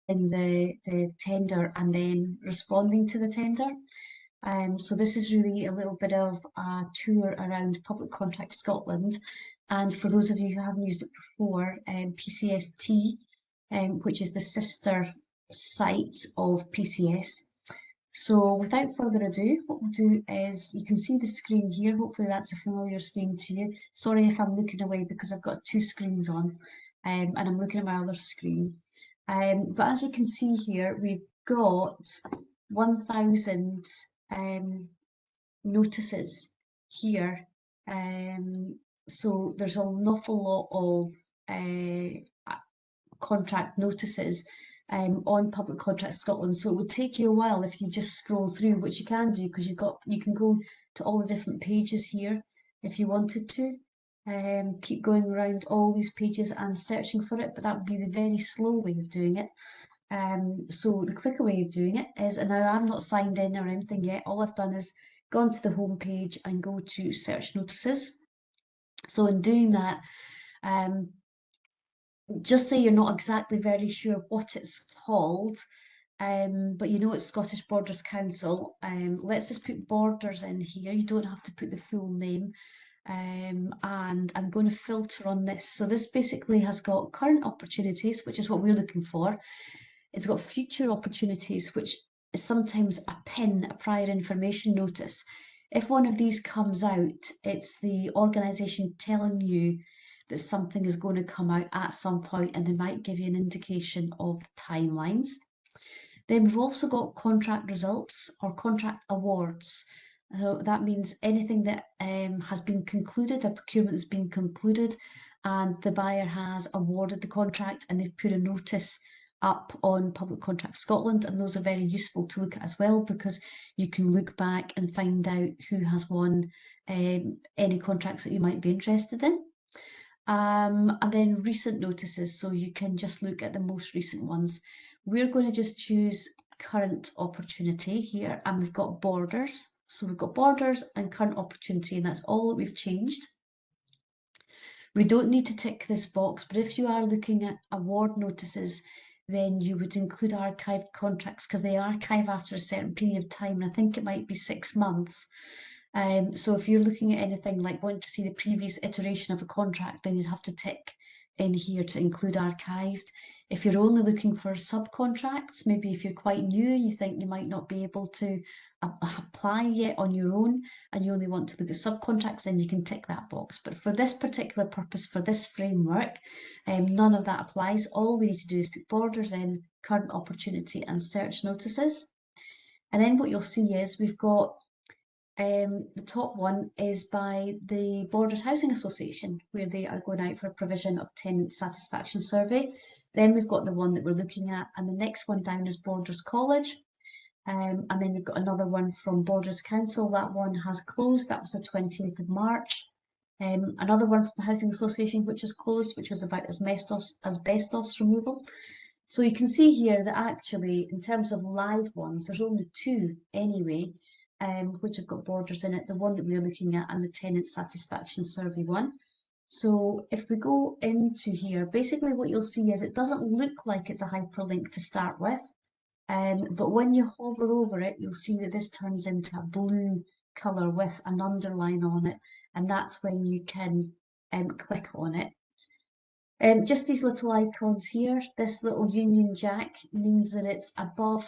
in the tender and then responding to the tender. So this is really a little bit of a tour around Public Contract Scotland. And for those of you who haven't used it before, PCST, which is the sister site of PCS. So without further ado, what we'll do is, you can see the screen here. Hopefully that's a familiar screen to you. Sorry if I'm looking away because I've got two screens on and I'm looking at my other screen. But as you can see here, we've got 1,000 notices here. So there's an awful lot of contract notices on Public Contract Scotland. So it would take you a while if you just scroll through, which you can do because you can go to all the different pages here if you wanted to. Keep going around all these pages and searching for it, but that would be the very slow way of doing it. So the quicker way of doing it is, and now I'm not signed in or anything yet, all I've done is gone to the home page and go to search notices. So in doing that, just say you're not exactly very sure what it's called, but you know it's Scottish Borders Council. Let's just put Borders in here. You don't have to put the full name. And I'm going to filter on this. So this basically has got current opportunities, which is what we're looking for. It's got future opportunities, which is sometimes a PIN, a prior information notice. If one of these comes out, it's the organisation telling you that something is going to come out at some point, and they might give you an indication of timelines. Then we've also got contract results or contract awards. So that means anything that has been concluded, a procurement that's been concluded, and the buyer has awarded the contract and they've put a notice up on Public Contract Scotland, and those are very useful to look at as well because you can look back and find out who has won any contracts that you might be interested in. And then recent notices, so you can just look at the most recent ones. We're going to just choose current opportunity here, and we've got borders. So we've got borders and current opportunity, and that's all that we've changed. We don't need to tick this box, but if you are looking at award notices, then you would include archived contracts because they archive after a certain period of time, and I think it might be 6 months. So if you're looking at anything like wanting to see the previous iteration of a contract, then you'd have to tick in here to include archived. If you're only looking for subcontracts, maybe if you're quite new and you think you might not be able to apply yet on your own and you only want to look at subcontracts, then you can tick that box. But for this particular purpose, for this framework, none of that applies. All we need to do is put borders in, current opportunity and search notices. And then what you'll see is we've got the top one is by the Borders Housing Association, where they are going out for a provision of tenant satisfaction survey. Then we've got the one that we're looking at, and the next one down is Borders College. And then we've got another one from Borders Council. That one has closed. That was the 20th of March. Another one from the Housing Association, which is closed, which was about asbestos removal. So you can see here that actually, in terms of live ones, there's only 2 anyway, which have got borders in it, the one that we're looking at and the tenant satisfaction survey one. So if we go into here, basically what you'll see is it doesn't look like it's a hyperlink to start with, but when you hover over it, you'll see that this turns into a blue colour with an underline on it, and that's when you can click on it. Just these little icons here, this little Union Jack means that it's above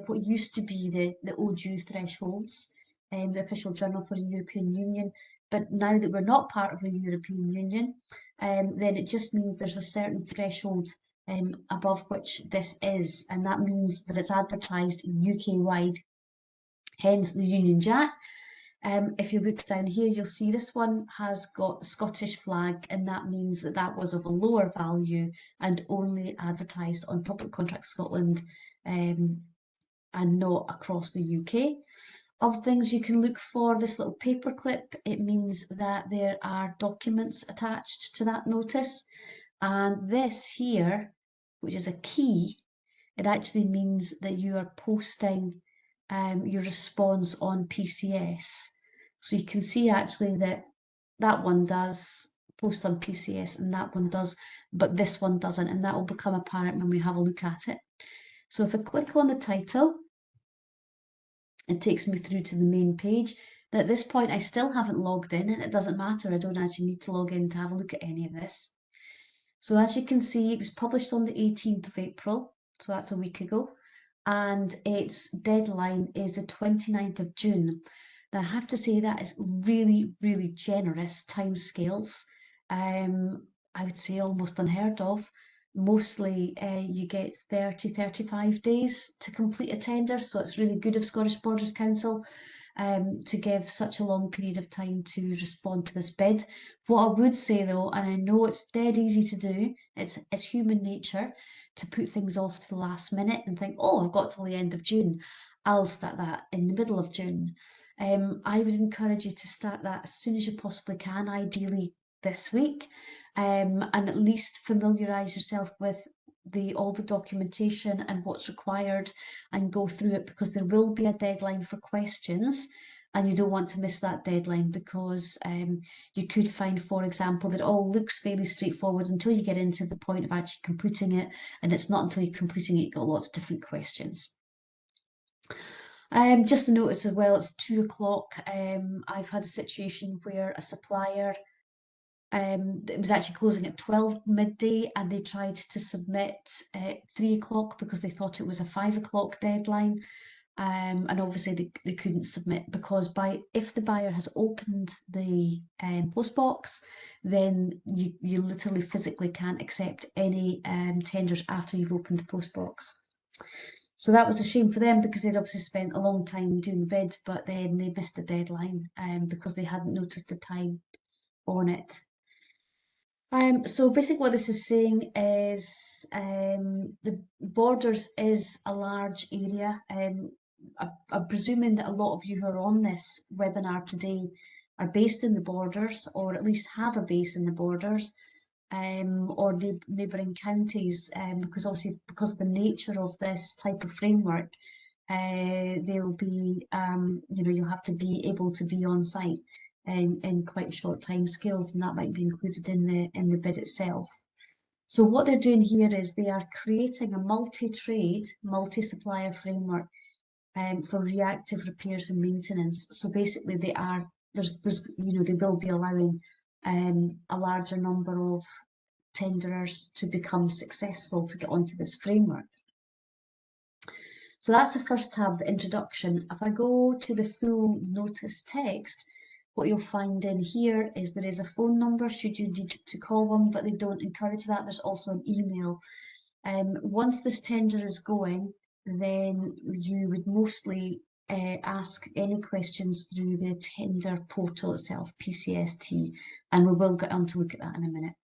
what used to be the OJEU thresholds, the official journal for the European Union. But now that we're not part of the European Union, then it just means there's a certain threshold above which this is, and that means that it's advertised UK-wide, hence the Union Jack. If you look down here, you'll see this one has got the Scottish flag, and that means that that was of a lower value and only advertised on Public Contract Scotland and not across the UK. Other things you can look for, this little paperclip, it means that there are documents attached to that notice. And this here, which is a key, it actually means that you are posting your response on PCS. So you can see actually that that one does post on PCS and that one does, but this one doesn't, and that will become apparent when we have a look at it. So if I click on the title, it takes me through to the main page. Now at this point, I still haven't logged in, and it doesn't matter. I don't actually need to log in to have a look at any of this. So as you can see, it was published on the 18th of April, so that's a week ago, and its deadline is the 29th of June. Now I have to say that is really, really generous timescales. I would say almost unheard of. Mostly you get 30, 35 days to complete a tender, so it's really good of Scottish Borders Council to give such a long period of time to respond to this bid. What I would say though, and I know it's dead easy to do, it's human nature to put things off to the last minute and think, oh, I've got till the end of June. I'll start that in the middle of June. I would encourage you to start that as soon as you possibly can, ideally this week, and at least familiarise yourself with all the documentation and what's required and go through it, because there will be a deadline for questions and you don't want to miss that deadline, because you could find, for example, that it all looks fairly straightforward until you get into the point of actually completing it, and it's not until you're completing it you've got lots of different questions. Just to notice as well, it's 2 o'clock. I've had a situation where a supplier, it was actually closing at 12 midday, and they tried to submit at 3 o'clock because they thought it was a 5 o'clock deadline. And obviously they couldn't submit, because if the buyer has opened the post box, then you literally physically can't accept any tenders after you've opened the post box. So that was a shame for them, because they'd obviously spent a long time doing bid, but then they missed the deadline because they hadn't noticed the time on it. So basically what this is saying is the Borders is a large area. I'm presuming that a lot of you who are on this webinar today are based in the Borders, or at least have a base in the Borders, or neighbouring counties, because obviously because of the nature of this type of framework, they'll be, you'll have to be able to be on site in quite short time scales, and that might be included in the bid itself. So what they're doing here is they are creating a multi-trade, multi-supplier framework for reactive repairs and maintenance. So basically they will be allowing a larger number of tenderers to become successful to get onto this framework. So that's the first tab, the introduction. If I go to the full notice text, what you'll find in here is there is a phone number should you need to call them, but they don't encourage that. There's also an email. Once this tender is going, then you would mostly ask any questions through the tender portal itself, PCST, and we will get on to look at that in a minute.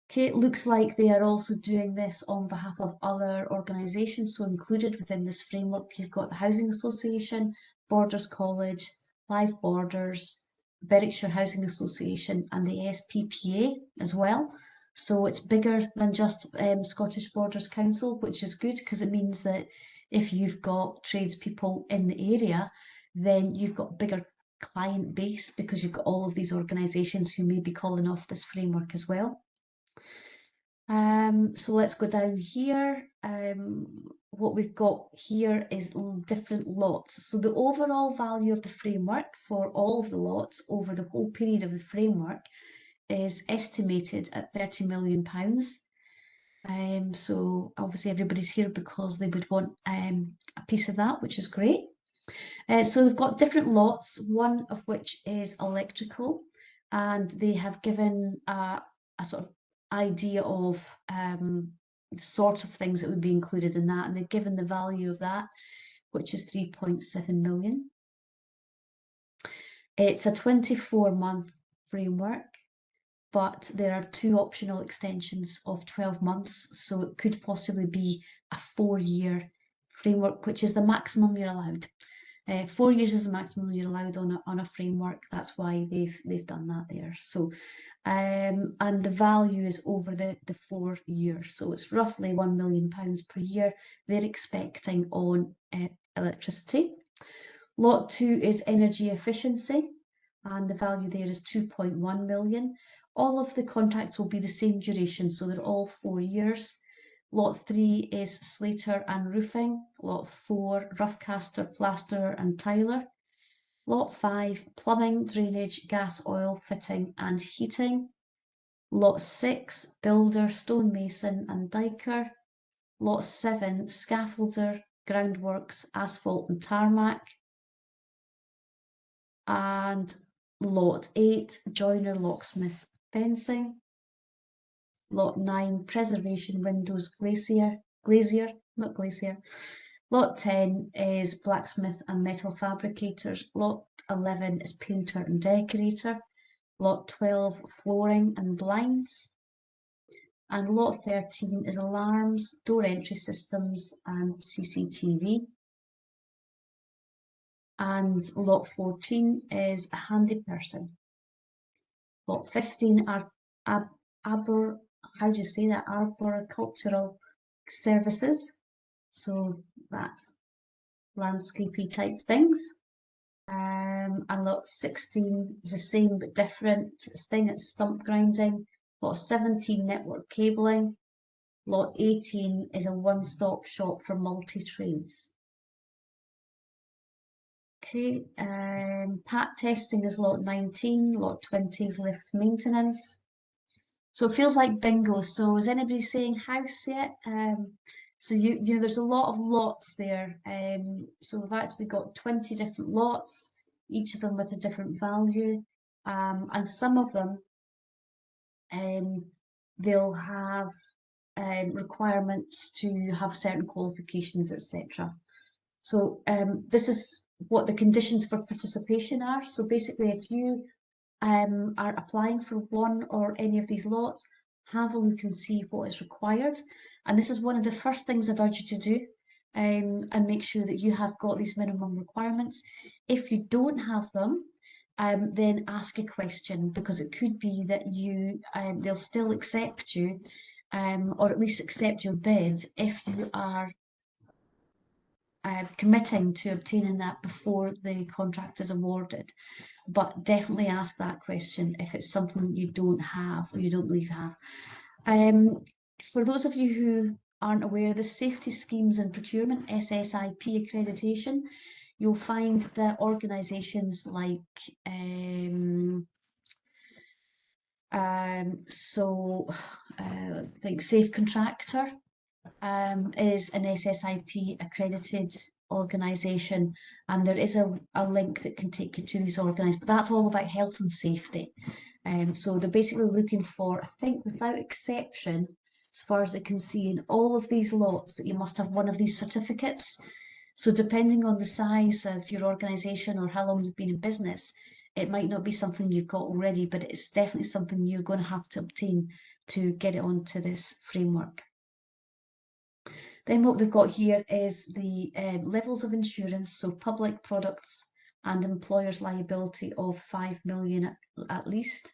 Okay, it looks like they are also doing this on behalf of other organisations. So included within this framework, you've got the Housing Association, Borders College, Live Borders, Berwickshire Housing Association, and the SPPA as well. So it's bigger than just Scottish Borders Council, which is good, because it means that if you've got tradespeople in the area, then you've got bigger client base, because you've got all of these organisations who may be calling off this framework as well. So let's go down here. What we've got here is different lots. So the overall value of the framework for all of the lots over the whole period of the framework is estimated at £30 million. So obviously everybody's here because they would want a piece of that, which is great. So they've got different lots, one of which is electrical, and they have given a sort of idea of the sort of things that would be included in that, and they've given the value of that, which is 3.7 million. It's a 24-month framework, but there are 2 optional extensions of 12 months, so it could possibly be a 4-year framework, which is the maximum you're allowed. 4 years is the maximum you're allowed on a framework. That's why they've done that there. So, and the value is over the 4 years. So it's roughly £1 million per year they're expecting on electricity. Lot 2 is energy efficiency, and the value there is 2.1 million. All of the contracts will be the same duration, so they're all 4 years. Lot 3 is Slater and Roofing. Lot 4, Roughcaster, Plasterer and Tiler. Lot 5, Plumbing, Drainage, Gas, Oil, Fitting and Heating. Lot 6, Builder, Stonemason and Diker. Lot 7, Scaffolder, Groundworks, Asphalt and Tarmac. And Lot 8, Joiner, Locksmith, Fencing. Lot 9, Preservation, Windows, Glazier, not Glacier. Lot 10 is Blacksmith and Metal Fabricators. Lot 11 is Painter and Decorator. Lot 12, Flooring and Blinds. And Lot 13 is Alarms, Door Entry Systems and CCTV. And Lot 14 is a Handy Person. Lot 15 are arboricultural services. So that's landscapey type things. And lot 16 is the same but different thing, it's stump grinding. Lot 17, network cabling. Lot 18 is a one-stop shop for multi-trades. Okay, pat testing is lot 19, lot 20 is lift maintenance. So it feels like bingo. So is anybody saying house yet? So you know there's a lot of lots there. So we've actually got 20 different lots, each of them with a different value, and some of them they'll have requirements to have certain qualifications, etc. So this is what the conditions for participation are. So basically, if you are applying for one or any of these lots, have a look and see what is required. And this is one of the first things I'd urge you to do, and make sure that you have got these minimum requirements. If you don't have them, then ask a question, because it could be that you they'll still accept you, or at least accept your bid if you are committing to obtaining that before the contract is awarded. But definitely ask that question if it's something you don't have or you don't believe you have. For those of you who aren't aware, the Safety Schemes and Procurement, SSIP accreditation, you'll find that organisations like I think Safe Contractor is an SSIP accredited organisation, and there is a link that can take you to these organisations, but that's all about health and safety. So they're basically looking for, I think without exception, as far as I can see, in all of these lots that you must have one of these certificates. So depending on the size of your organisation or how long you've been in business, it might not be something you've got already, but it's definitely something you're going to have to obtain to get it onto this framework. Then what we've got here is the levels of insurance, so public products and employers' liability of 5 million at least.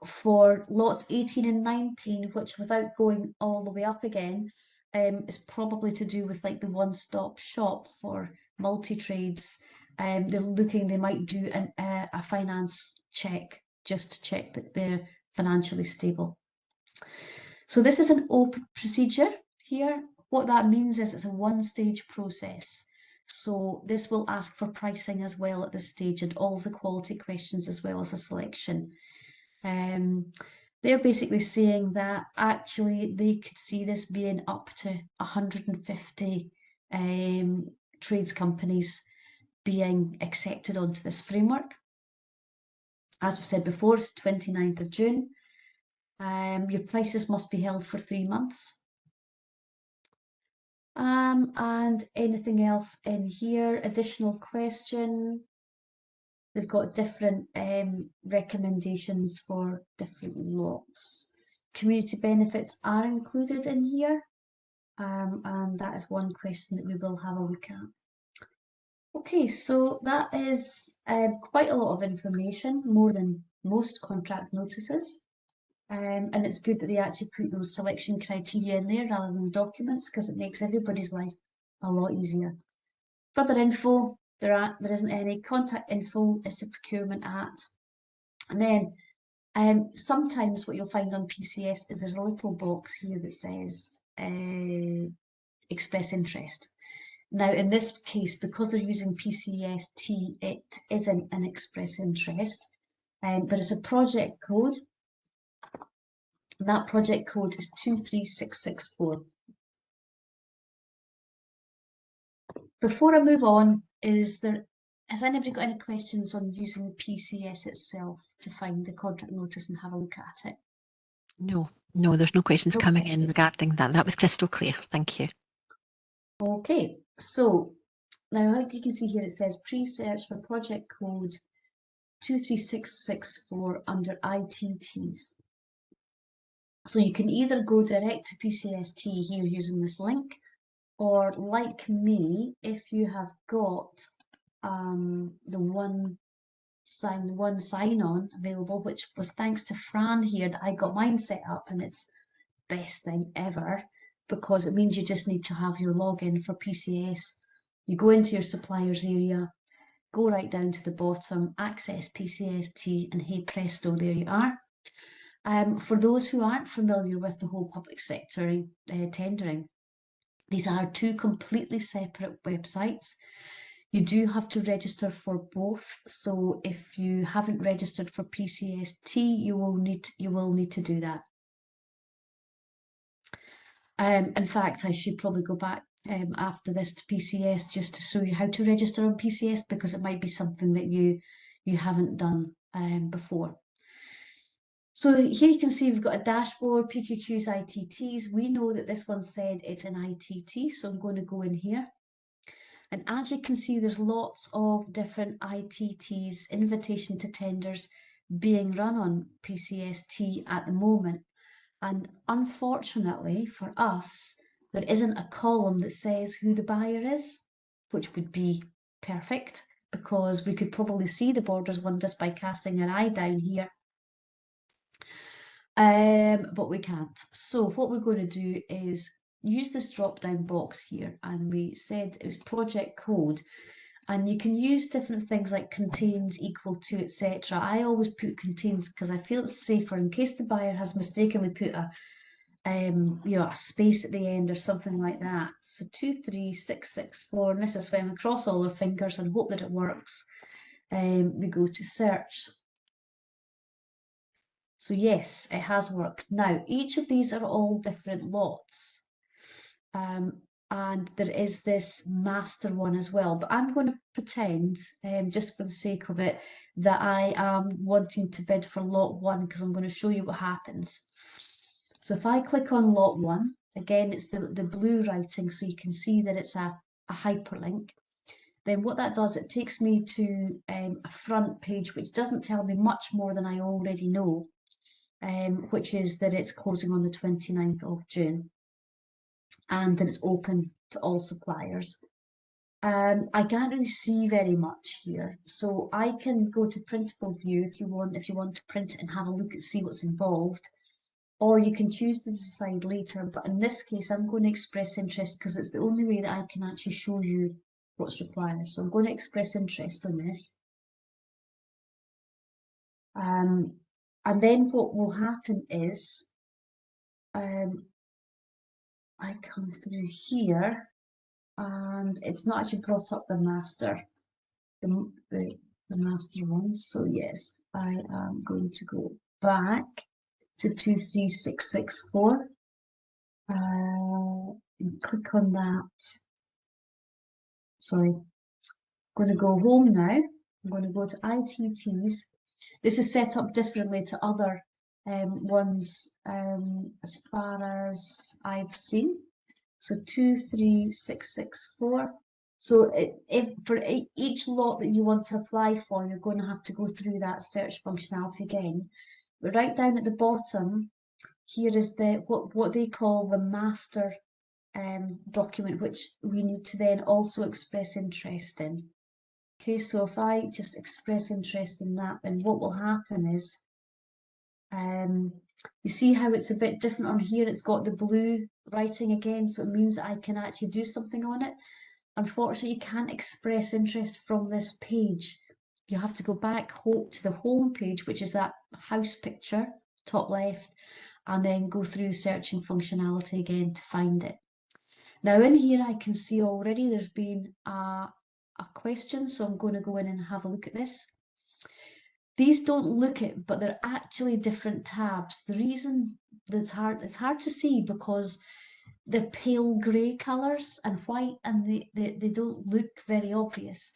For lots 18 and 19, which without going all the way up again, is probably to do with like the one-stop shop for multi-trades. They're looking, they might do a finance check just to check that they're financially stable. So this is an open procedure here. What that means is it's a one-stage process. So this will ask for pricing as well at this stage, and all the quality questions as well as a selection. They're basically saying that actually they could see this being up to 150 trades companies being accepted onto this framework. As we said before, it's 29th of June. Your prices must be held for 3 months. And anything else in here, additional question. They've got different recommendations for different lots. Community benefits are included in here, and that is one question that we will have a look at. Okay, so that is quite a lot of information, more than most contract notices. And it's good that they actually put those selection criteria in there rather than documents, because it makes everybody's life a lot easier. Further info, there isn't any. Contact info is the procurement at. And then Sometimes what you'll find on PCS is there's a little box here that says express interest. Now, in this case, because they're using PCST, it isn't an express interest, but it's a project code. That project code is 23664. Before I move on, has anybody got any questions on using PCS itself to find the contract notice and have a look at it? No, there's no questions coming in regarding that. That was crystal clear. Thank you. Okay, so now like you can see here, it says pre-search for project code 23664 under ITTs. So you can either go direct to PCST here using this link, or like me, if you have got the one sign-on available, which was thanks to Fran here that I got mine set up, and it's best thing ever because it means you just need to have your login for PCS. You go into your suppliers area, go right down to the bottom, access PCST, and hey presto, there you are. For those who aren't familiar with the whole public sector tendering, these are two completely separate websites. You do have to register for both. So if you haven't registered for PCST, you will need to do that. In fact, I should probably go back after this to PCS just to show you how to register on PCS, because it might be something that you haven't done before. So here you can see we've got a dashboard, PQQs, ITTs. We know that this one said it's an ITT, so I'm going to go in here. And as you can see, there's lots of different ITTs, invitation to tenders, being run on PCST at the moment. And unfortunately for us, there isn't a column that says who the buyer is, which would be perfect, because we could probably see the borders one just by casting an eye down here. But we can't. So what we're going to do is use this drop down box here, and we said it was project code, and you can use different things like contains, equal to, etc. I always put contains because I feel it's safer in case the buyer has mistakenly put a a space at the end or something like that. So 23664, and this is when we cross all our fingers and hope that it works. We go to search. So yes, it has worked. Now, each of these are all different lots. And there is this master one as well, but I'm going to pretend, just for the sake of it, that I am wanting to bid for lot 1, because I'm going to show you what happens. So if I click on lot 1, again, it's the blue writing, so you can see that it's a hyperlink. Then what that does, it takes me to a front page, which doesn't tell me much more than I already know, which is that it's closing on the 29th of June. And that it's open to all suppliers. I can't really see very much here, so I can go to printable view if you want to print it and have a look and see what's involved, or you can choose to decide later. But in this case, I'm going to express interest because it's the only way that I can actually show you what's required. So I'm going to express interest on this. And then what will happen is I come through here, and it's not actually brought up the master, the master one. So yes, I am going to go back to 23664 and click on that. Sorry, I'm going to go home now. I'm going to go to ITTs. This is set up differently to other ones as far as I've seen. So 23664. So if for each lot that you want to apply for, you're going to have to go through that search functionality again. But right down at the bottom, here is what they call the master document, which we need to then also express interest in. Okay, so if I just express interest in that, then what will happen is, you see how it's a bit different on here. It's got the blue writing again, so it means that I can actually do something on it. Unfortunately, you can't express interest from this page. you have to go back to the home page, which is that house picture, top left, and then go through searching functionality again to find it. Now in here I can see already there's been a question, so I'm going to go in and have a look at this. These don't look it, but they're actually different tabs. The reason that's it's hard to see because they're pale grey colours and white, and they don't look very obvious.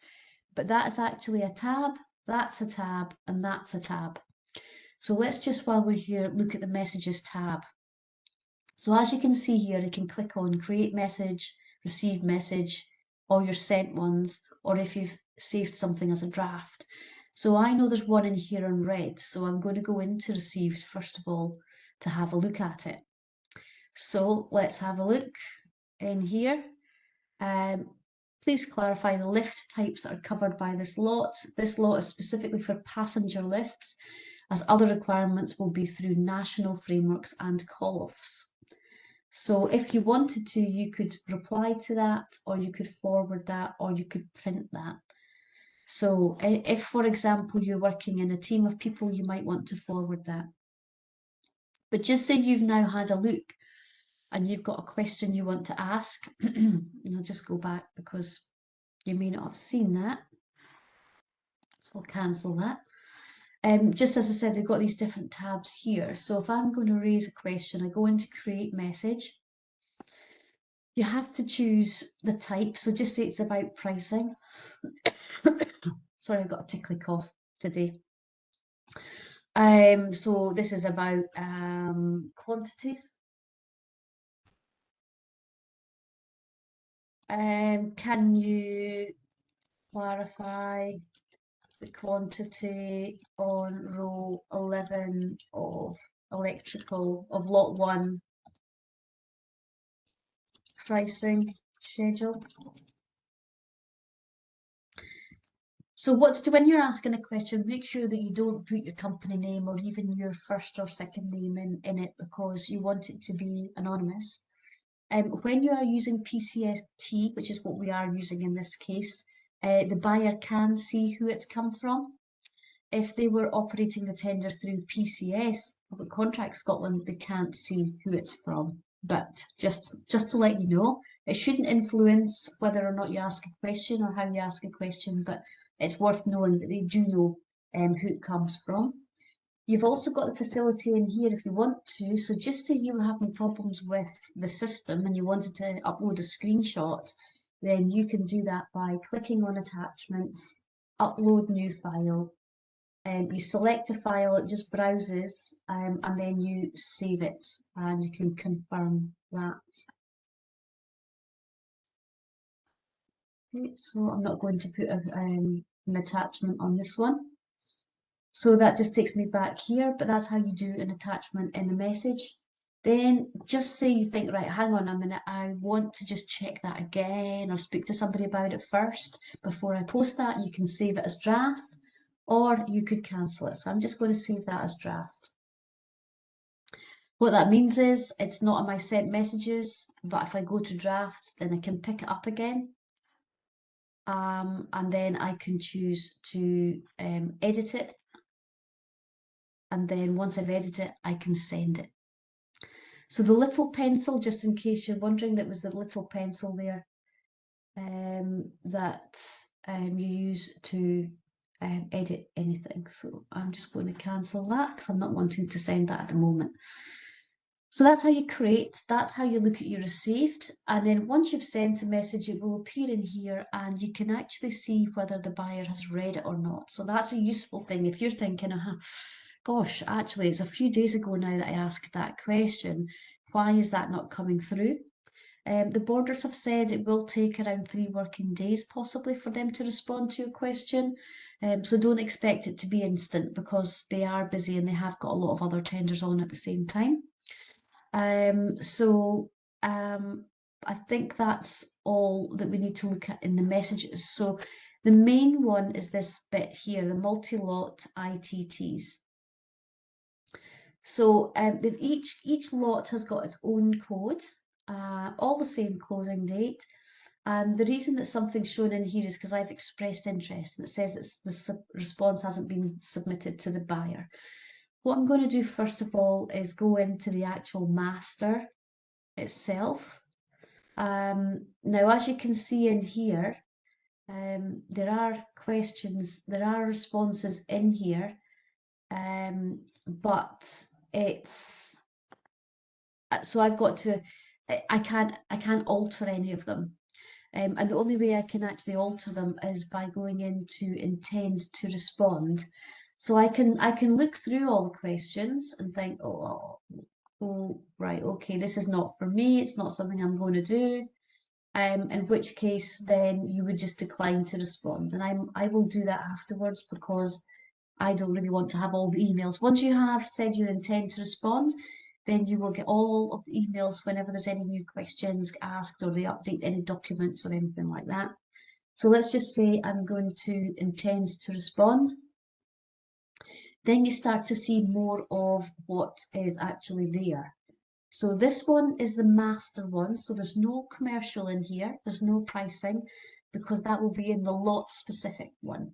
But that is actually a tab, that's a tab, and that's a tab. So let's just, while we're here, look at the messages tab. So as you can see here, you can click on create message, receive message, or your sent ones, or if you've saved something as a draft. So I know there's one in here on red, so I'm going to go into received first of all to have a look at it. So let's have a look in here. Please clarify the lift types that are covered by this lot. This lot is specifically for passenger lifts, as other requirements will be through national frameworks and call-offs. So if you wanted to, you could reply to that, or you could forward that, or you could print that. So if, for example, you're working in a team of people, you might want to forward that. But just say you've now had a look and you've got a question you want to ask, and I'll just go back because you may not have seen that. So I'll cancel that. Just as I said, they've got these different tabs here. So if I'm going to raise a question, I go into create message. You have to choose the type. So just say it's about pricing. Sorry, I've got a tickly cough today. So this is about quantities. Can you clarify the quantity on row 11 of electrical of lot 1 pricing schedule? So what to do when you're asking a question, make sure that you don't put your company name or even your first or second name in it, because you want it to be anonymous. When you are using PCST, which is what we are using in this case, the buyer can see who it's come from. If they were operating the tender through PCS, Public Contract Scotland, they can't see who it's from. But just to let you know, it shouldn't influence whether or not you ask a question or how you ask a question, but it's worth knowing that they do know who it comes from. You've also got the facility in here if you want to. So just say you were having problems with the system and you wanted to upload a screenshot, then you can do that by clicking on attachments, upload new file. You select a file, it just browses, and then you save it and you can confirm that. Okay, so I'm not going to put an attachment on this one. So that just takes me back here, but that's how you do an attachment in a message. Then just say you think, right, hang on a minute, I want to just check that again or speak to somebody about it first before I post that. You can save it as draft, or you could cancel it. So I'm just going to save that as draft. What that means is it's not in my sent messages, but if I go to drafts, then I can pick it up again. And then I can choose to edit it. And then once I've edited it, I can send it. So the little pencil, just in case you're wondering, that was the little pencil there that you use to edit anything. So I'm just going to cancel that because I'm not wanting to send that at the moment. So that's how you create, that's how you look at your received. And then once you've sent a message, it will appear in here and you can actually see whether the buyer has read it or not. So that's a useful thing. If you're thinking, gosh, actually, it's a few days ago now that I asked that question. Why is that not coming through? The borders have said it will take around 3 working days possibly for them to respond to your question. So don't expect it to be instant because they are busy and they have got a lot of other tenders on at the same time. I think that's all that we need to look at in the messages. So the main one is this bit here, the multi-lot ITTs. So each lot has got its own code, all the same closing date, The reason that something's shown in here is because I've expressed interest and it says that the response hasn't been submitted to the buyer. What I'm going to do first of all is go into the actual master itself. Now, as you can see in here, there are questions, there are responses in here, but it's so I've got to, I can't alter any of them. And the only way I can actually alter them is by going into intend to respond. So I can look through all the questions and think, oh, right, okay, this is not for me, it's not something I'm going to do. In which case then you would just decline to respond. And I will do that afterwards because I don't really want to have all the emails. Once you have said you intend to respond, then you will get all of the emails whenever there's any new questions asked or they update any documents or anything like that. So let's just say I'm going to intend to respond. Then you start to see more of what is actually there. So this one is the master one. So there's no commercial in here. There's no pricing because that will be in the lot specific one.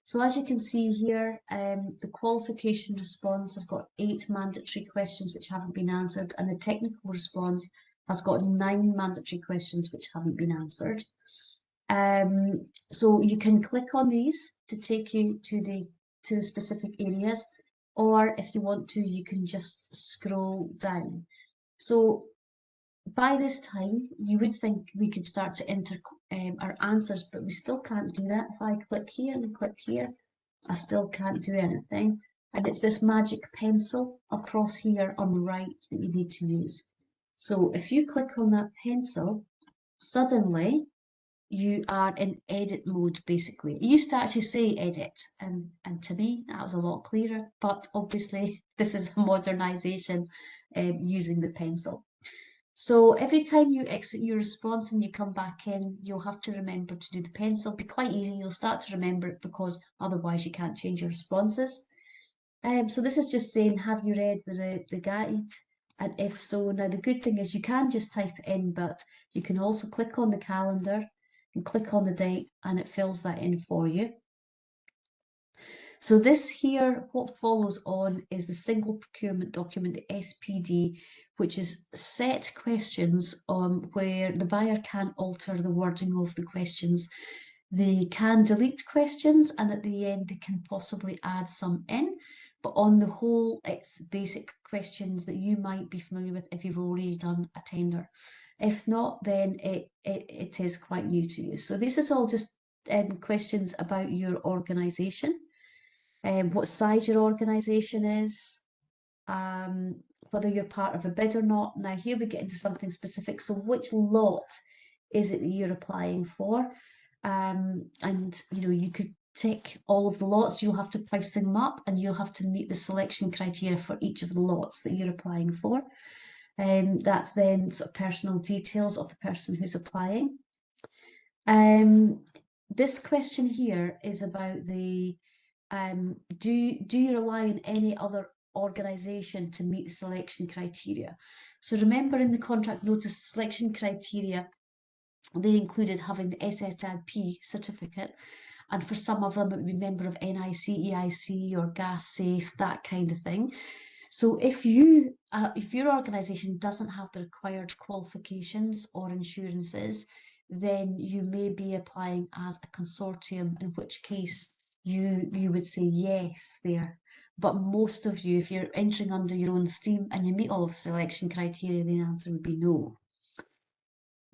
So as you can see here, the qualification response has got 8 mandatory questions which haven't been answered, and the technical response has got 9 mandatory questions which haven't been answered. So you can click on these to take you to the specific areas, or if you want to, you can just scroll down. So by this time, you would think we could start to enter our answers, but we still can't do that. If I click here and click here, I still can't do anything. And it's this magic pencil across here on the right that you need to use. So if you click on that pencil, suddenly you are in edit mode, basically. It used to actually say edit, and to me, that was a lot clearer, but obviously this is a modernization using the pencil. So every time you exit your response and you come back in, you'll have to remember to do the pencil. It'll be quite easy. You'll start to remember it because otherwise you can't change your responses. So this is just saying, have you read the guide? And if so, now the good thing is you can just type it in, but you can also click on the calendar and click on the date and it fills that in for you. So this here, what follows on is the single procurement document, the SPD, which is set questions where the buyer can alter the wording of the questions. They can delete questions and at the end they can possibly add some in, but on the whole it's basic questions that you might be familiar with if you've already done a tender. If not, then it is quite new to you. So this is all just questions about your organisation. What size your organisation is, whether you're part of a bid or not. Now here we get into something specific. So which lot is it that you're applying for? And you could tick all of the lots. You'll have to price them up and you'll have to meet the selection criteria for each of the lots that you're applying for. That's then sort of personal details of the person who's applying. This question here is about the do you rely on any other organisation to meet the selection criteria? So remember in the contract notice selection criteria, they included having the SSIP certificate, and for some of them it would be member of NIC, EIC or Gas Safe, that kind of thing. So if your organisation doesn't have the required qualifications or insurances, then you may be applying as a consortium, in which case you would say yes there. But most of you, if you're entering under your own steam and you meet all of the selection criteria, the answer would be no.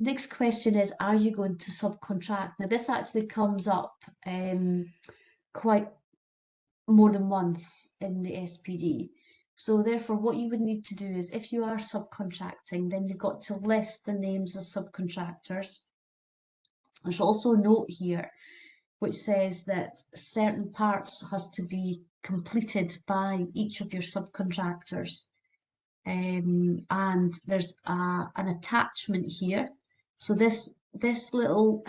Next question is, are you going to subcontract? Now this actually comes up quite more than once in the SPD. So therefore what you would need to do is, if you are subcontracting, then you've got to list the names of subcontractors. There's also a note here which says that certain parts has to be completed by each of your subcontractors. And there's an attachment here. So this little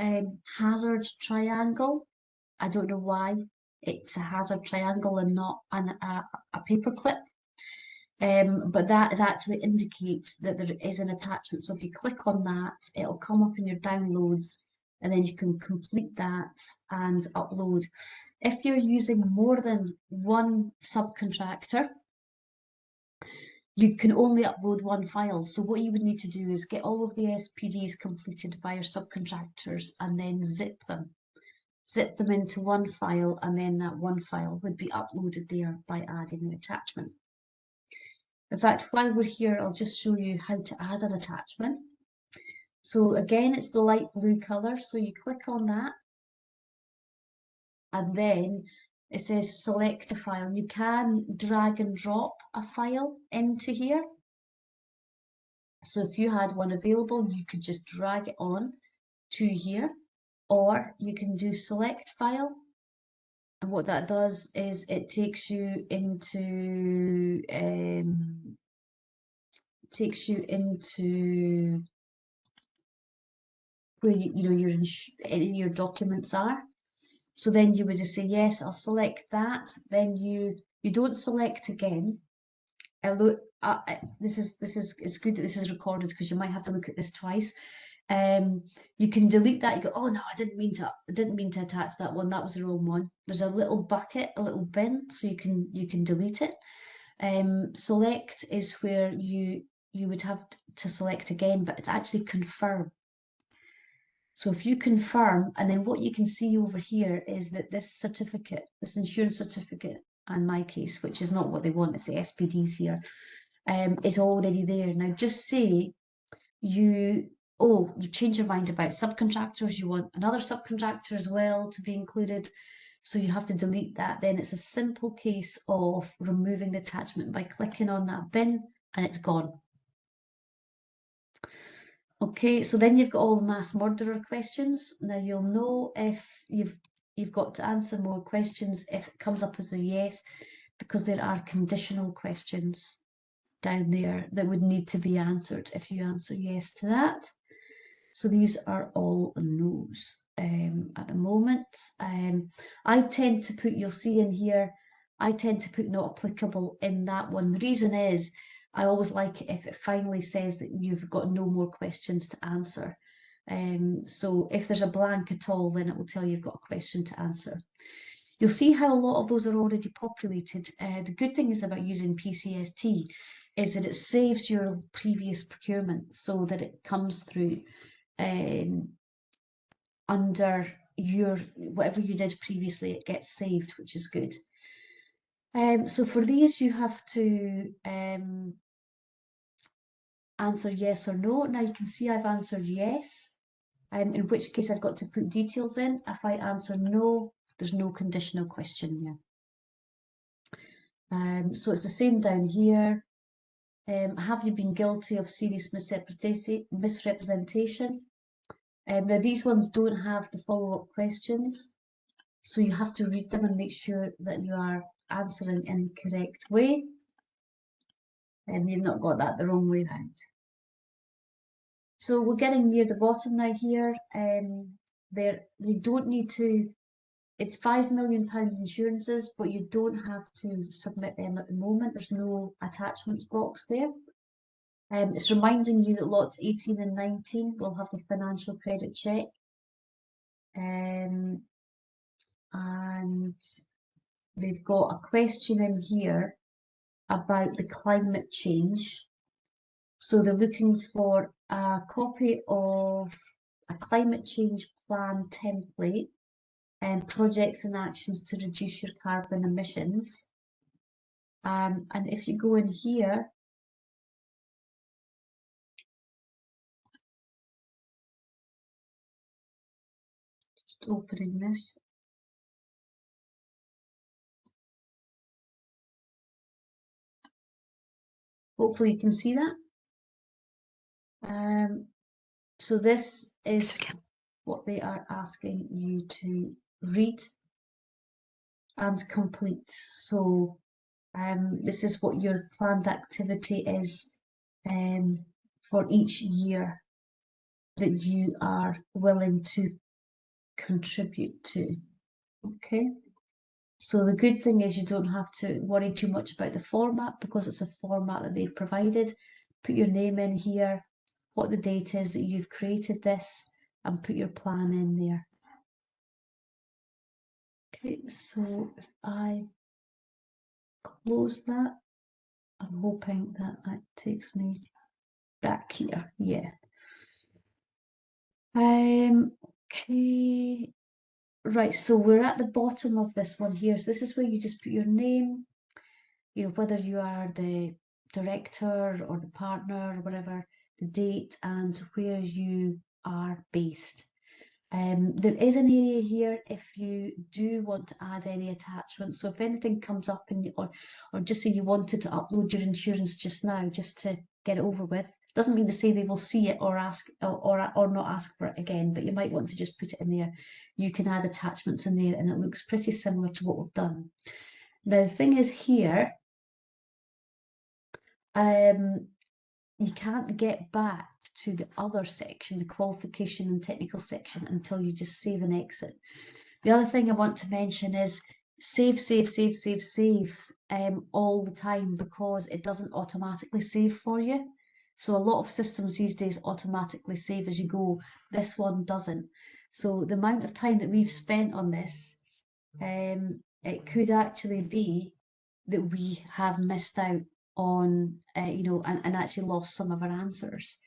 hazard triangle, I don't know why it's a hazard triangle and not a paper clip. but that actually indicates that there is an attachment. So if you click on that, it'll come up in your downloads, and then you can complete that and upload. If you're using more than one subcontractor, you can only upload one file. So what you would need to do is get all of the SPDs completed by your subcontractors and then zip them into one file, and then that one file would be uploaded there by adding the attachment. In fact, while we're here, I'll just show you how to add an attachment. So again, it's the light blue color. So you click on that, and then it says select a file. You can drag and drop a file into here. So if you had one available, you could just drag it on to here, or you can do select file. And what that does is it takes you into where your documents are. So then you would just say yes, I'll select that. Then you don't select again. It's good that this is recorded, because you might have to look at this twice. You can delete that. You go, oh no, I didn't mean to attach that one. That was the wrong one. There's a little bucket, a little bin, so you can delete it. Select is where you would have to select again, but it's actually confirm. So if you confirm, and then what you can see over here is that this certificate, this insurance certificate, in my case, which is not what they want, it's the SPDs here, is already there. Now just say you change your mind about subcontractors, you want another subcontractor as well to be included, so you have to delete that. Then it's a simple case of removing the attachment by clicking on that bin, and it's gone. Okay, so then you've got all the mass murderer questions. Now you'll know if you've got to answer more questions if it comes up as a yes, because there are conditional questions down there that would need to be answered if you answer yes to that. So these are all no's at the moment. I tend to put, you'll see in here, I tend to put not applicable in that one. The reason is I always like it if it finally says that you've got no more questions to answer. So if there's a blank at all, then it will tell you you've got a question to answer. You'll see how a lot of those are already populated. The good thing is about using PCST is that it saves your previous procurement so that it comes through under your whatever you did previously, it gets saved, which is good. So for these, you have to answer yes or no. Now you can see I've answered yes, in which case I've got to put details in. If I answer no, there's no conditional question there. So it's the same down here. Have you been guilty of serious misrepresentation? Now these ones don't have the follow-up questions, so you have to read them and make sure that you are answering in the correct way, and you've not got that the wrong way round. So we're getting near the bottom now here. They don't need to, it's £5 million insurances, but you don't have to submit them at the moment. There's no attachments box there. It's reminding you that lots 18 and 19 will have the financial credit check. And they've got a question in here about the climate change. So they're looking for a copy of a climate change plan template and projects and actions to reduce your carbon emissions. And if you go in here, just opening this. Hopefully you can see that. So this is what they are asking you to read and complete. So this is what your planned activity is for each year that you are willing to contribute to. Okay. So the good thing is you don't have to worry too much about the format because it's a format that they've provided. Put your name in here, what the date is that you've created this, and put your plan in there. Okay, so if I close that, I'm hoping that that takes me back here. Yeah. Okay. Right, so we're at the bottom of this one here. So this is where you just put your name, you know, whether you are the director or the partner or whatever, the date and where you are based. There is an area here if you do want to add any attachments. So if anything comes up and or just say you wanted to upload your insurance just now, just to get it over with, doesn't mean to say they will see it or ask or not ask for it again, but you might want to just put it in there. You can add attachments in there and it looks pretty similar to what we've done. Now the thing is here, you can't get back to the other section, the qualification and technical section, until you just save and exit. The other thing I want to mention is save all the time, because it doesn't automatically save for you. So a lot of systems these days automatically save as you go. This one doesn't. So the amount of time that we've spent on this, it could actually be that we have missed out on, you know, and actually lost some of our answers.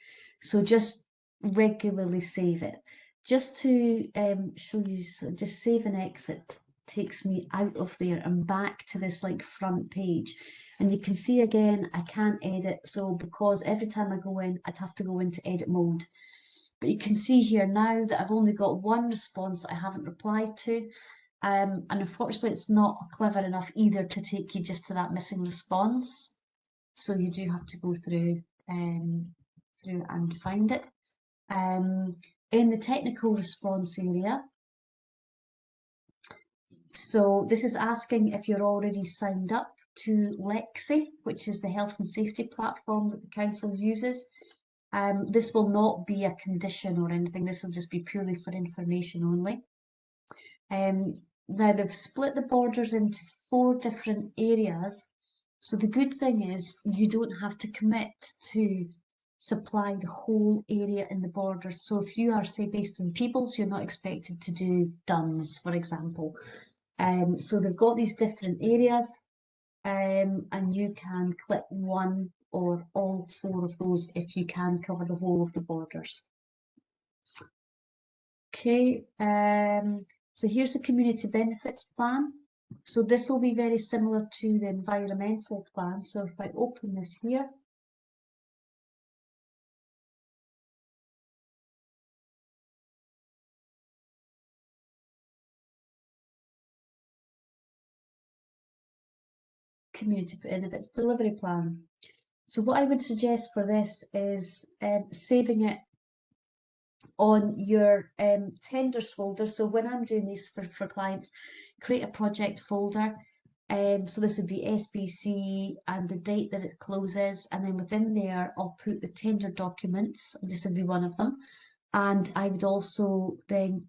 So just regularly save it. Just to show you, so just save and exit takes me out of there and back to this like front page. And you can see again, I can't edit. So because every time I go in, I'd have to go into edit mode. But you can see here now that I've only got one response that I haven't replied to. And unfortunately, it's not clever enough either to take you just to that missing response. So you do have to go through and find it. In the technical response area, so this is asking if you're already signed up to Lexi, which is the health and safety platform that the council uses. This will not be a condition or anything. This will just be purely for information only. Now they've split the borders into 4 different areas. So the good thing is you don't have to commit to supply the whole area in the borders. So if you are, say, based in Peebles, you're not expected to do Duns, for example. So they've got these different areas, and you can click one or all 4 of those if you can cover the whole of the borders. Okay, so here's the community benefits plan. So this will be very similar to the environmental plan. So if I open this here, community benefits delivery plan. So what I would suggest for this is saving it on your tenders folder. So when I'm doing these for clients, create a project folder. So this would be SBC and the date that it closes, and then within there I'll put the tender documents. This would be one of them, and I would also then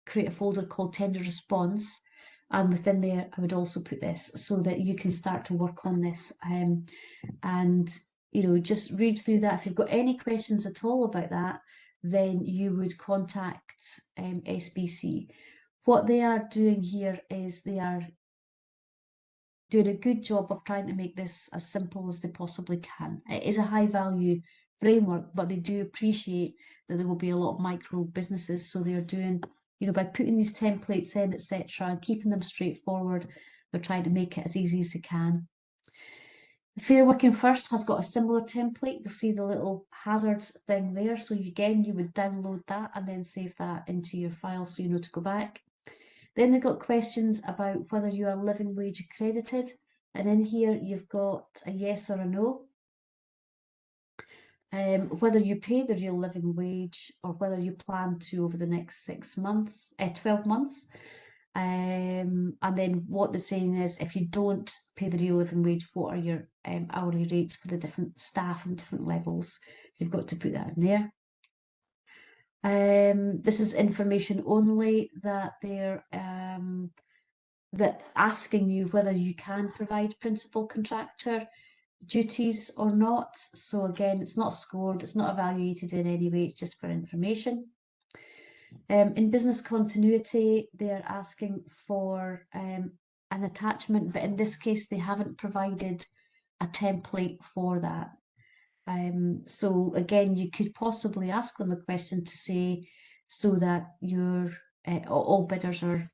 create a folder called tender response, and within there I would also put this so that you can start to work on this, and you know, just read through that. If you've got any questions at all about that, then you would contact SBC. What they are doing here is they are doing a good job of trying to make this as simple as they possibly can. It is a high value framework, but they do appreciate that there will be a lot of micro businesses. So they're doing, you know, by putting these templates in, etc., and keeping them straightforward, they're trying to make it as easy as they can. The Fair Working First has got a similar template. You'll see the little hazard thing there. So again, you would download that and then save that into your file so you know to go back. Then they've got questions about whether you are living wage accredited. And in here, you've got a yes or a no. Whether you pay the real living wage or whether you plan to over the next 12 months. And then what they're saying is, if you don't pay the real living wage, what are your hourly rates for the different staff and different levels? You've got to put that in there. This is information only that they're that asking you whether you can provide principal contractor duties or not. So again, it's not scored, it's not evaluated in any way, it's just for information. In business continuity, they're asking for an attachment, but in this case, they haven't provided a template for that. So again, you could possibly ask them a question to say, so that your all bidders are,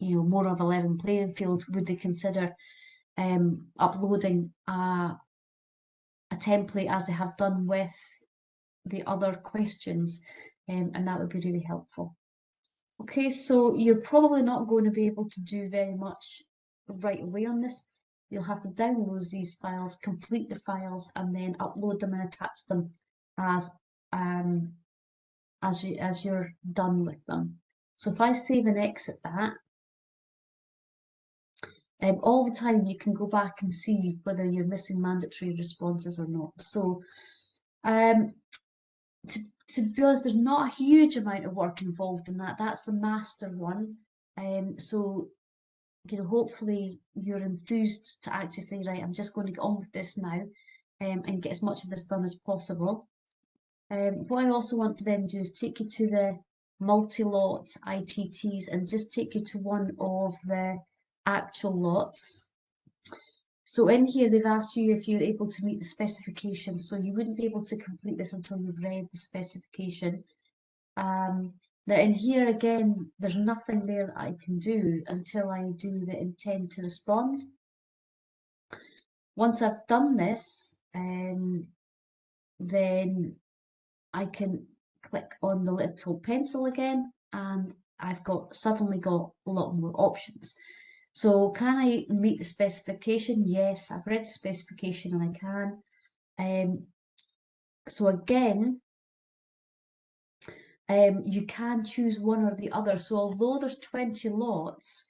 more of a level playing field, would they consider uploading a template as they have done with the other questions, and that would be really helpful. Okay, so you're probably not going to be able to do very much right away on this. You'll have to download these files, complete the files, and then upload them and attach them as you're done with them. So if I save and exit that, all the time you can go back and see whether you're missing mandatory responses or not. So to be honest, there's not a huge amount of work involved in that. That's the master one. So hopefully you're enthused to actually say, right, I'm just going to get on with this now, and get as much of this done as possible. What I also want to then do is take you to the multi-lot ITTs and just take you to one of the actual lots. So in here, they've asked you if you're able to meet the specification. So you wouldn't be able to complete this until you've read the specification. Now in here again, there's nothing there that I can do until I do the intend to respond. Once I've done this, then I can click on the little pencil again, and I've suddenly got a lot more options. So can I meet the specification? Yes, I've read the specification and I can. So again, you can choose one or the other. So although there's 20 lots,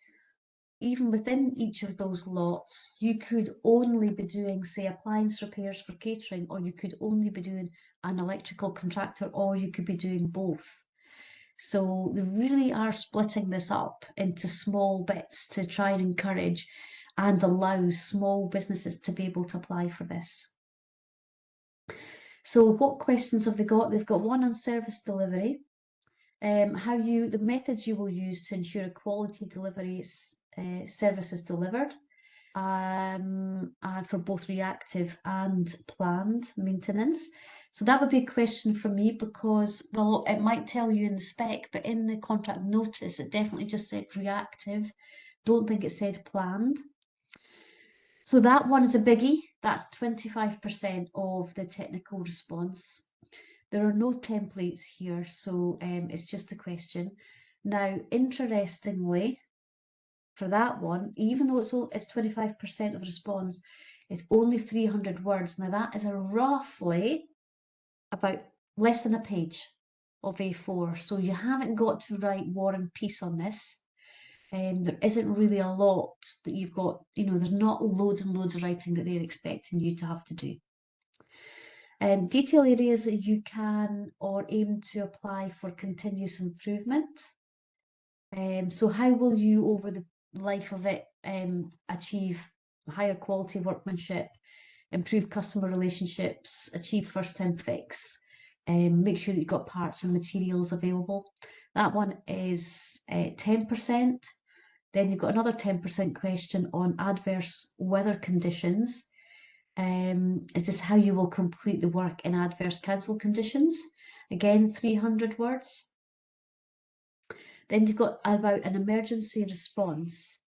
even within each of those lots, you could only be doing, say, appliance repairs for catering, or you could only be doing an electrical contractor, or you could be doing both. So they really are splitting this up into small bits to try and encourage and allow small businesses to be able to apply for this. So what questions have they got? They've got one on service delivery, the methods you will use to ensure a quality delivery service is delivered, and for both reactive and planned maintenance. So that would be a question for me, because, well, it might tell you in the spec, but in the contract notice, it definitely just said reactive. Don't think it said planned. So that one is a biggie. That's 25% of the technical response. There are no templates here, so it's just a question. Now, interestingly, for that one, even though it's 25% of response, it's only 300 words. Now that is roughly about less than a page of A4. So you haven't got to write War and Peace on this. There isn't really a lot that you've got, there's not loads and loads of writing that they're expecting you to have to do. Detail areas that you can or aim to apply for continuous improvement. So how will you, over the life of it, achieve higher quality workmanship, improve customer relationships, achieve first time fix, make sure that you've got parts and materials available? That one is 10%. Then you've got another 10% question on adverse weather conditions. Is this how you will complete the work in adverse council conditions? Again, 300 words. Then you've got about an emergency response.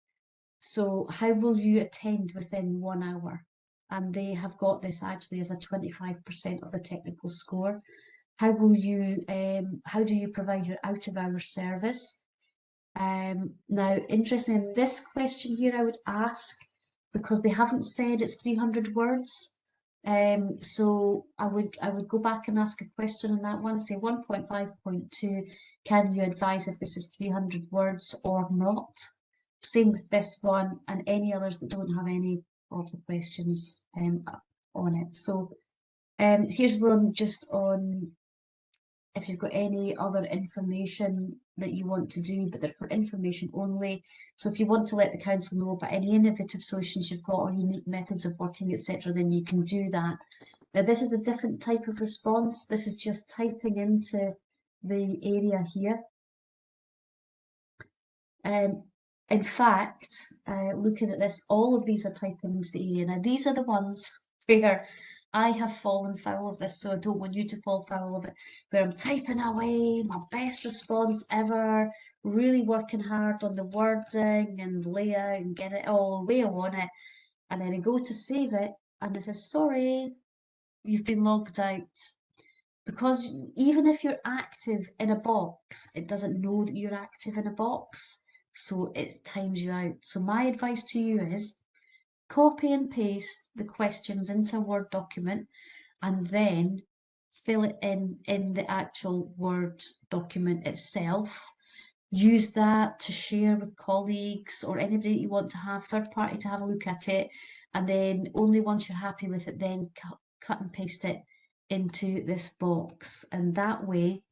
So how will you attend within 1 hour? And they have got this actually as a 25% of the technical score. How do you provide your out of hours service? Now, interesting in this question here, I would ask, because they haven't said it's 300 words. So I would go back and ask a question on that one, say 1.5.2, can you advise if this is 300 words or not? Same with this one and any others that don't have any of the questions on it. So here's one just on if you've got any other information that you want to do, but they're for information only. So if you want to let the council know about any innovative solutions you've got or unique methods of working, etc., then you can do that. Now, this is a different type of response. This is just typing into the area here. In fact, looking at this, all of these are typing into the area. Now, these are the ones where I have fallen foul of this, so I don't want you to fall foul of it, where I'm typing away my best response ever, really working hard on the wording and layout and get it all way on it, and then I go to save it, and it says, sorry, you've been logged out. Because even if you're active in a box, it doesn't know that you're active in a box, so it times you out. So my advice to you is copy and paste the questions into a Word document and then fill it in the actual Word document itself. Use that to share with colleagues or anybody that you want to have, third party, to have a look at it. And then only once you're happy with it, then cut and paste it into this box. And that way,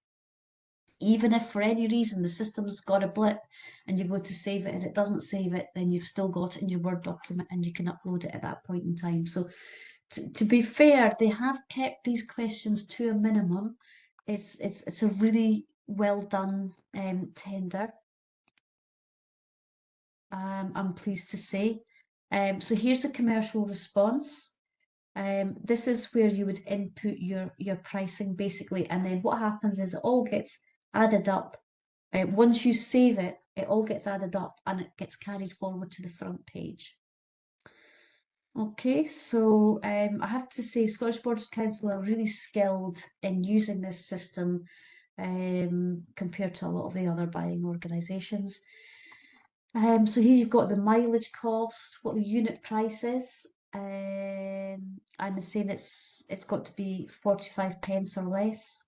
even if for any reason the system's got a blip and you go to save it and it doesn't save it, then you've still got it in your Word document and you can upload it at that point in time. So to be fair, they have kept these questions to a minimum. It's a really well done tender. I'm pleased to say. So here's the commercial response. This is where you would input your pricing basically, and then what happens is it all gets added up. Once you save it, it all gets added up and it gets carried forward to the front page. Okay, so I have to say Scottish Borders Council are really skilled in using this system compared to a lot of the other buying organisations. So here you've got the mileage cost, what the unit price is. I'm saying it's got to be 45 pence or less.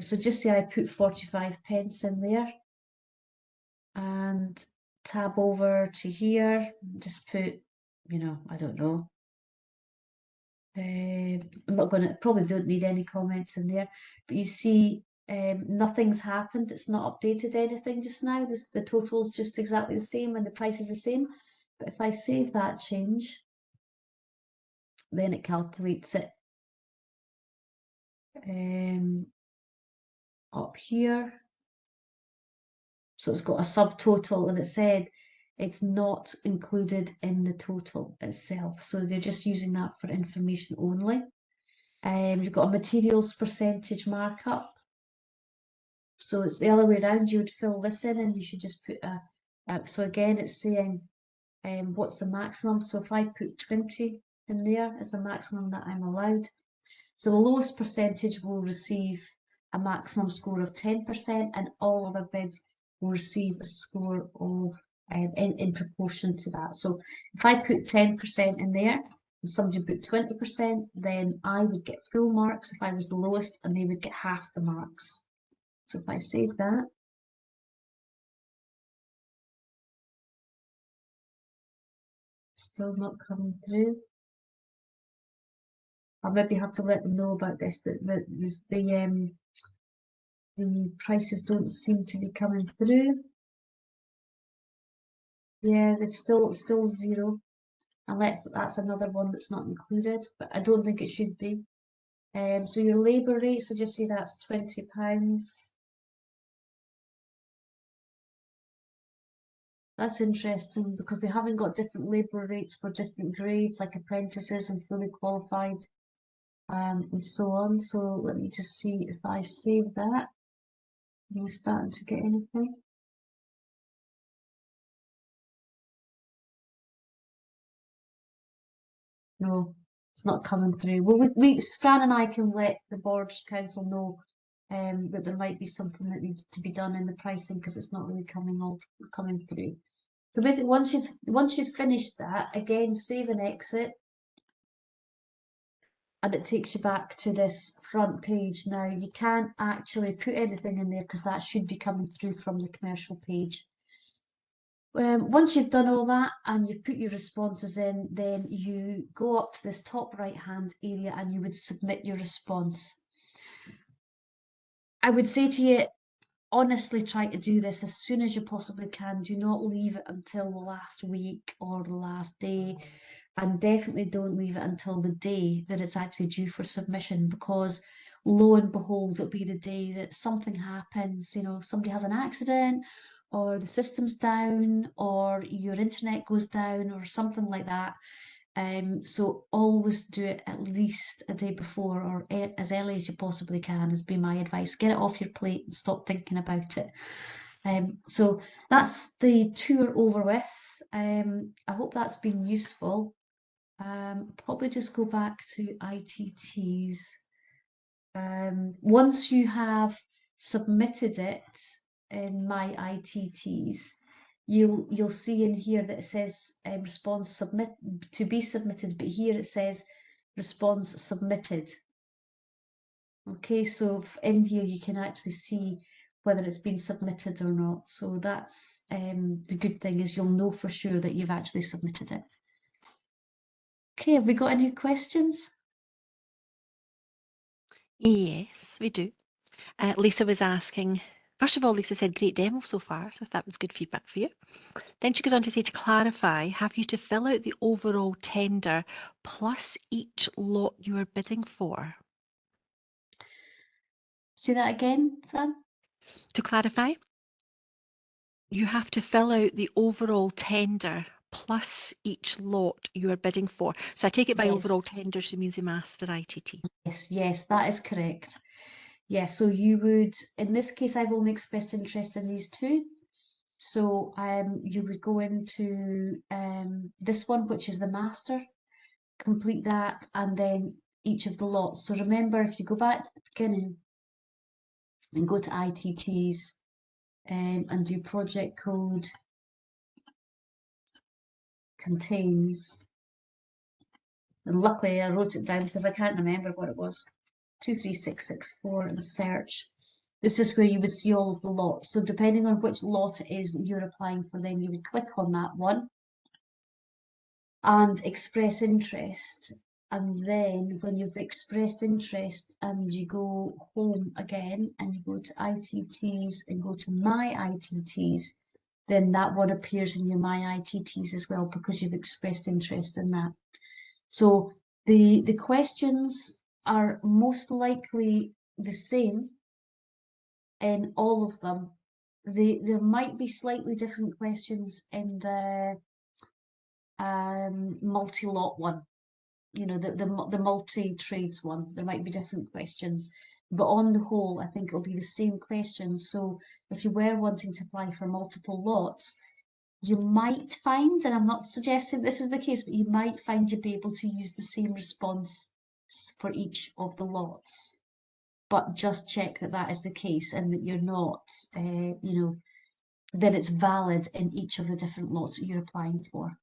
So just say I put 45 pence in there and tab over to here, just put, I don't know. I'm not going to, probably don't need any comments in there, but you see nothing's happened. It's not updated anything just now. The total's just exactly the same and the price is the same. But if I save that change, then it calculates it up here. So it's got a subtotal and it said it's not included in the total itself. So they're just using that for information only. You've got a materials percentage markup. So it's the other way around. You would fill this in and you should just put so again, it's saying what's the maximum. So if I put 20 in there as the maximum that I'm allowed. So the lowest percentage will receive a maximum score of 10% and all other bids will receive a score of in proportion to that. So if I put 10% in there and somebody put 20%, then I would get full marks if I was the lowest and they would get half the marks. So if I save that, still not coming through. I'll maybe have to let them know about this, that the prices don't seem to be coming through. Yeah, they've still zero, unless that's another one that's not included, but I don't think it should be. So your labour rate, so just say that's £20. That's interesting because they haven't got different labour rates for different grades, like apprentices and fully qualified, and so on. So let me just see if I save that. Are you starting to get anything? No, it's not coming through. Well, Fran and I can let the Borders Council know that there might be something that needs to be done in the pricing because it's not really coming through. So basically, once you've finished that, again, save and exit, and it takes you back to this front page. Now you can't actually put anything in there because that should be coming through from the commercial page. Once you've done all that and you've put your responses in, then you go up to this top right hand area and you would submit your response. I would say to you, honestly try to do this as soon as you possibly can. Do not leave it until the last week or the last day, and definitely don't leave it until the day that it's actually due for submission, because lo and behold, it'll be the day that something happens. You know, somebody has an accident, or the system's down, or your internet goes down, or something like that. So always do it at least a day before, or as early as you possibly can, is be my advice. Get it off your plate and stop thinking about it. So that's the tour over with. I hope that's been useful. Probably just go back to ITTs. Once you have submitted it in my ITTs, you'll see in here that it says response submit to be submitted, but here it says response submitted. Okay, so in here you can actually see whether it's been submitted or not. So that's the good thing, is you'll know for sure that you've actually submitted it. Okay, have we got any questions? Yes, we do. Lisa was asking, first of all, Lisa said, great demo so far, so that was good feedback for you. Then she goes on to say, to clarify, have you to fill out the overall tender plus each lot you are bidding for? Say that again, Fran? To clarify, you have to fill out the overall tender plus each lot you are bidding for. So I take it by Yes. overall tender, she means the master ITT. Yes, that is correct. Yeah, so you would, in this case, I've only expressed interest in these two. So you would go into this one, which is the master, complete that, and then each of the lots. So remember, if you go back to the beginning and go to ITTs and do project code contains, and luckily I wrote it down because I can't remember what it was, 23664, and search. This is where you would see all of the lots. So depending on which lot it is that you're applying for, then you would click on that one and express interest. And then when you've expressed interest and you go home again and you go to ITTs and go to my ITTs, then that one appears in your my ITTs as well, because you've expressed interest in that. So the questions are most likely the same in all of them. There might be slightly different questions in the multi-lot one, you know, the multi-trades one. There might be different questions, but on the whole, I think it'll be the same questions. So if you were wanting to apply for multiple lots, you might find, and I'm not suggesting this is the case, but you might find you'll be able to use the same response for each of the lots. But just check that that is the case and that you're not, you know, that it's valid in each of the different lots that you're applying for.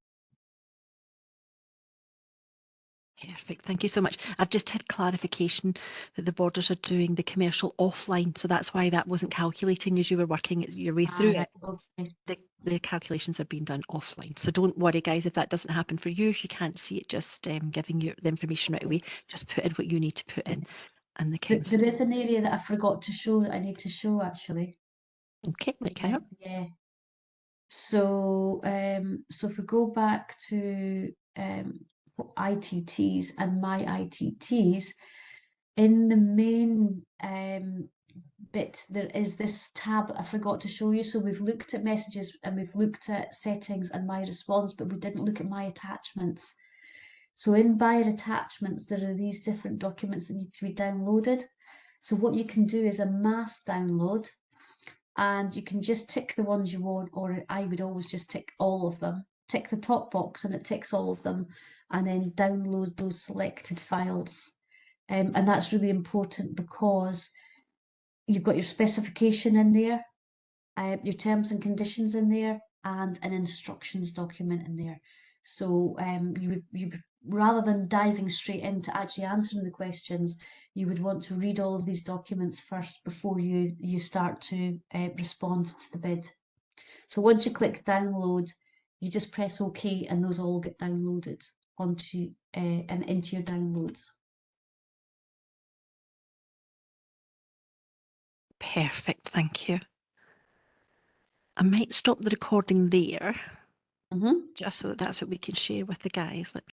Perfect, thank you so much. I've just had clarification that the borders are doing the commercial offline, so that's why that wasn't calculating as you were working your way through it. Okay. The calculations are being done offline. So don't worry, guys, if that doesn't happen for you, if you can't see it just giving you the information right away, just put in what you need to put in. And the council. There is an area that I forgot to show that I need to show actually. Okay, right, carry on. Yeah. So so if we go back to ITTs and my ITTs, in the main bit there is this tab I forgot to show you. So we've looked at messages and we've looked at settings and my response, but we didn't look at my attachments. So in buyer attachments, there are these different documents that need to be downloaded. So what you can do is a mass download, and you can just tick the ones you want, or I would always just tick all of them. Tick the top box and it ticks all of them, and then download those selected files. And that's really important because you've got your specification in there, your terms and conditions in there, and an instructions document in there. So you would rather than diving straight into actually answering the questions, you would want to read all of these documents first before you start to respond to the bid. So once you click download, you just press OK, and those all get downloaded onto and into your downloads. Perfect, thank you. I might stop the recording there, Mhm. just so that that's what we can share with the guys. Let